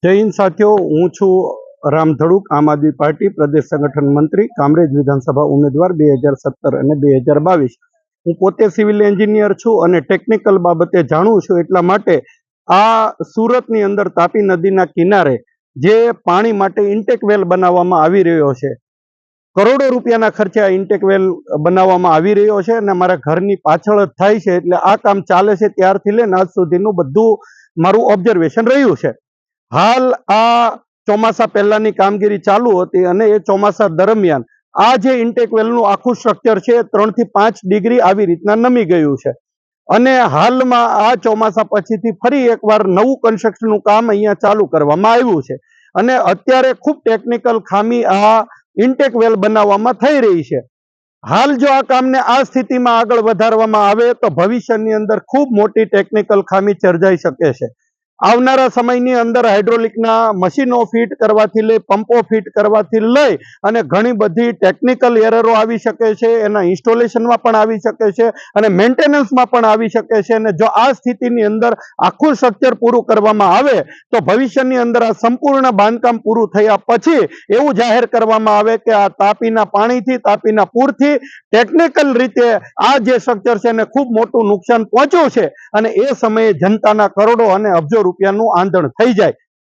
જય હિન્દ સાથીઓ, હું છું રામ ધડુક, આમ આદમી પાર્ટી પ્રદેશ સંગઠન મંત્રી, કામરેજ વિધાનસભા ઉમેદવાર 2017 અને 2022। હું પોતે સિવિલ એન્જિનિયર છું અને ટેકનિકલ બાબતે જાણું છું। એટલા માટે આ સુરતની અંદર તાપી નદીના કિનારે જે પાણી માટે ઇન્ટેક વેલ બનાવવામાં આવી રહ્યો છે, કરોડો રૂપિયાના ખર્ચે આ ઇન્ટેક વેલ બનાવવામાં આવી રહ્યો છે અને મારા ઘરની પાછળ જ થાય છે। એટલે આ કામ ચાલે છે ત્યારથી લઈને આજ સુધીનું બધું મારું ઓબ્ઝર્વેશન રહ્યું છે। હાલ આ ચોમાસા પહેલાની કામગીરી ચાલુ હતી અને એ ચોમાસા દરમિયાન આ જે ઇન્ટેક વેલનું આખું સ્ટ્રક્ચર છે 3 થી 5 ડિગ્રી આવી રીતના નમી ગયું છે અને હાલમાં આ ચોમાસા પછીથી ફરી એકવાર નવું કન્સ્ટ્રક્શનનું કામ અહીંયા ચાલુ કરવામાં આવ્યું છે અને અત્યારે ખૂબ ટેકનિકલ ખામી આ ઇન્ટેક વેલ બનાવવામાં થઈ રહી છે। હાલ જો આ કામને આ સ્થિતિમાં આગળ વધારવામાં આવે તો ભવિષ્યની અંદર ખૂબ મોટી ટેકનિકલ ખામી સર્જાઈ શકે છે। આવનારા સમયની અંદર હાઇડ્રોલિકના મશીનો ફિટ કરવાથી લઈ, પંપો ફિટ કરવાથી લઈ અને ઘણી બધી ટેકનિકલ એરરો આવી શકે છે, એના ઇન્સ્ટોલેશનમાં પણ આવી શકે છે અને મેન્ટેનન્સમાં પણ આવી શકે છે। અને જો આ સ્થિતિની અંદર આખું સ્ટ્રક્ચર પૂરું કરવામાં આવે તો ભવિષ્યની અંદર આ સંપૂર્ણ બાંધકામ પૂરું થયા પછી એવું જાહેર કરવામાં આવે કે આ તાપીના પાણીથી, તાપીના પૂરથી ટેકનિકલ રીતે આ જે સ્ટ્રક્ચર છે એને ખૂબ મોટું નુકસાન પહોંચ્યું છે અને એ સમયે જનતાના કરોડો અને અબજો રૂપિયાનું આંધણ થઈ જાય।